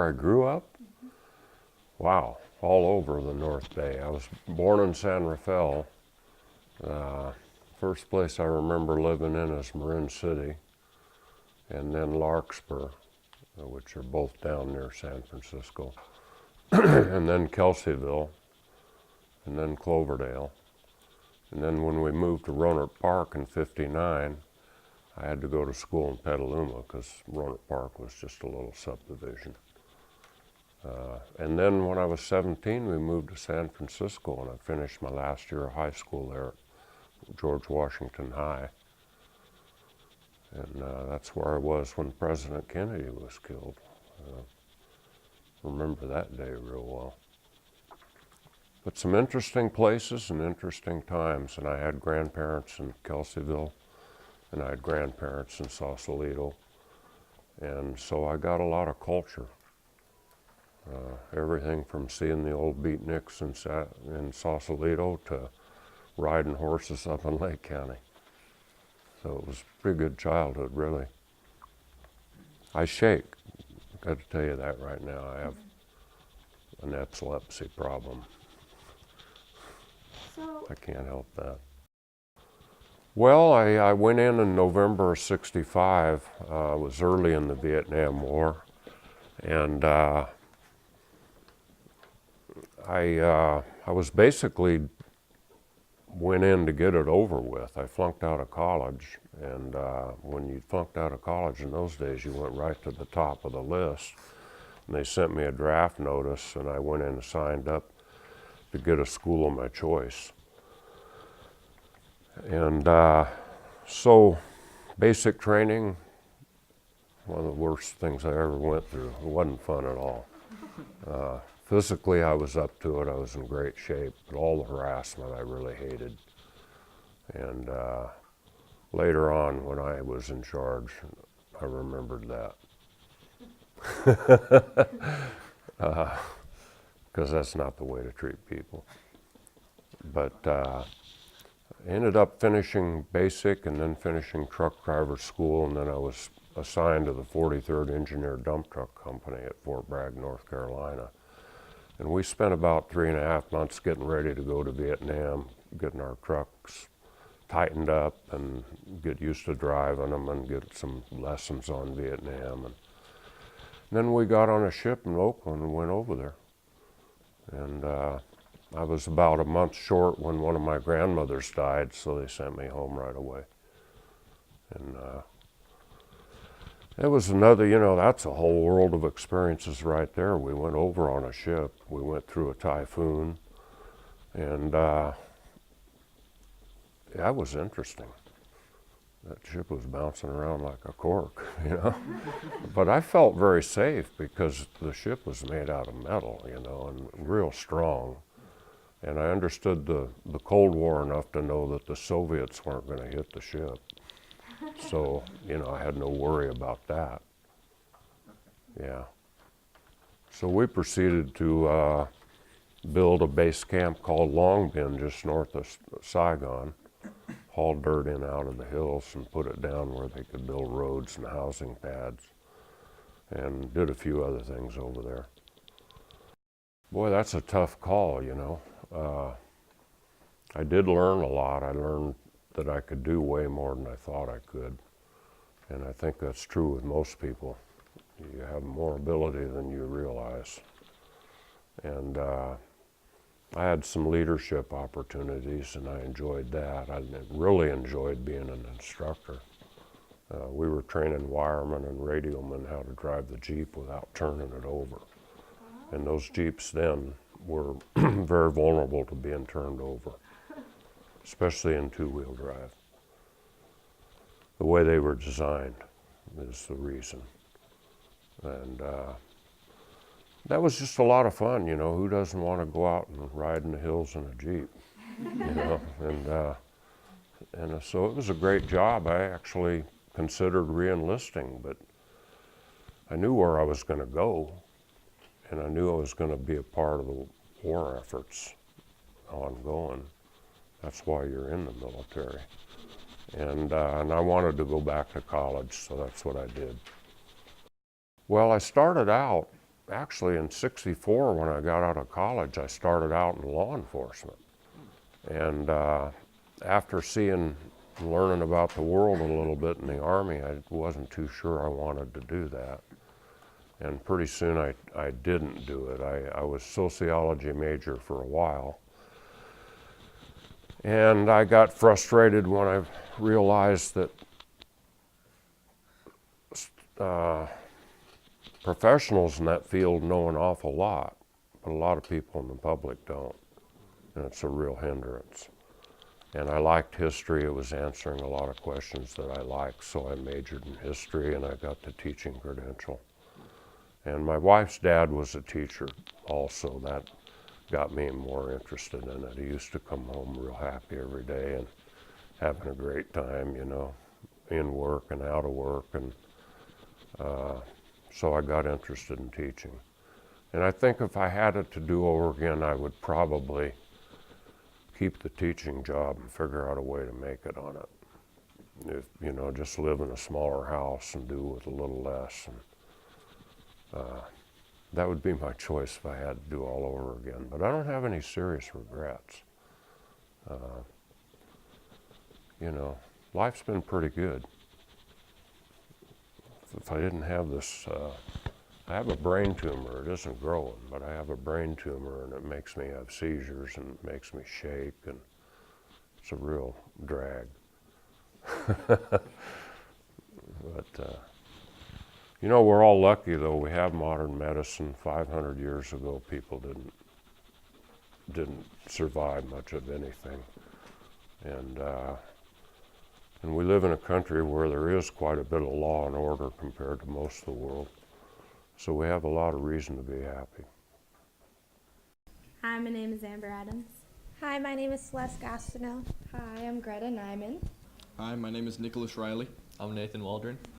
where I grew up? Wow, all over the North Bay. I was born in San Rafael. First place I remember living in is Marin City, and then Larkspur, which are both down near San Francisco, and then Kelseyville, and then Cloverdale. And then when we moved to Rohnert Park in '59, I had to go to school in Petaluma because Rohnert Park was just a little subdivision. And then when I was 17, we moved to San Francisco, and I finished my last year of high school there at George Washington High. And that's where I was when President Kennedy was killed. Remember that day real well. But some interesting places and interesting times, and I had grandparents in Kelseyville, and I had grandparents in Sausalito, and so I got a lot of culture. Everything from seeing the old beatniks in Sausalito to riding horses up in Lake County. So it was a pretty good childhood, really. I shake. I've got to tell you that right now. I have an epilepsy problem. So I can't help that. Well, I went in November of '65. It was early in the Vietnam War, and I was basically went in to get it over with. I flunked out of college, and when you flunked out of college in those days, you went right to the top of the list. And they sent me a draft notice, and I went in and signed up to get a school of my choice. And so basic training, one of the worst things I ever went through. It wasn't fun at all. Physically, I was up to it. I was in great shape, but all the harassment I really hated. And later on, when I was in charge, I remembered that. Because that's not the way to treat people. But I ended up finishing basic and then finishing truck driver school, and then I was assigned to the 43rd Engineer Dump Truck Company at Fort Bragg, North Carolina. And we spent about 3.5 months getting ready to go to Vietnam, getting our trucks tightened up and get used to driving them and get some lessons on Vietnam. And then we got on a ship in Oakland and went over there. And I was about a month short when one of my grandmothers died, so they sent me home right away. And it was another, that's a whole world of experiences right there. We went over on a ship. We went through a typhoon, and that was interesting. That ship was bouncing around like a cork, But I felt very safe because the ship was made out of metal, and real strong. And I understood the Cold War enough to know that the Soviets weren't going to hit the ship. So, I had no worry about that. Yeah. So we proceeded to build a base camp called Long Binh just north of Saigon, hauled dirt in out of the hills and put it down where they could build roads and housing pads, and did a few other things over there. Boy, that's a tough call, I did learn a lot. I learned that I could do way more than I thought I could. And I think that's true with most people. You have more ability than you realize. And I had some leadership opportunities, and I enjoyed that. I really enjoyed being an instructor. We were training wiremen and radiomen how to drive the Jeep without turning it over. And those Jeeps then were very vulnerable to being turned over, especially in two-wheel drive. The way they were designed is the reason. And that was just a lot of fun, Who doesn't want to go out and ride in the hills in a Jeep, And so it was a great job. I actually considered re-enlisting, but I knew where I was going to go, and I knew I was going to be a part of the war efforts ongoing. That's why you're in the military. And I wanted to go back to college, so that's what I did. Well, I started out actually in '64 when I got out of college, I started out in law enforcement. And after learning about the world a little bit in the Army, I wasn't too sure I wanted to do that. And pretty soon I didn't do it. I was sociology major for a while. And I got frustrated when I realized that professionals in that field know an awful lot, but a lot of people in the public don't. And it's a real hindrance. And I liked history. It was answering a lot of questions that I liked, so I majored in history and I got the teaching credential. And my wife's dad was a teacher also. That got me more interested in it. He used to come home real happy every day and having a great time, you know, in work and out of work. And so I got interested in teaching. And I think if I had it to do over again, I would probably keep the teaching job and figure out a way to make it on it. If, you know, just live in a smaller house and do with a little less. And that would be my choice if I had to do all over again. But I don't have any serious regrets. You know, life's been pretty good. If I didn't have this, I have a brain tumor. It isn't growing, but I have a brain tumor and it makes me have seizures and it makes me shake, and it's a real drag. But you know, we're all lucky though. We have modern medicine. 500 years ago, people didn't survive much of anything, and we live in a country where there is quite a bit of law and order compared to most of the world. So we have a lot of reason to be happy. Hi, my name is Amber Adams. Hi, my name is Celeste Gastineau. Hi, I'm Greta Nyman. Hi, my name is Nicholas Riley. I'm Nathan Waldron.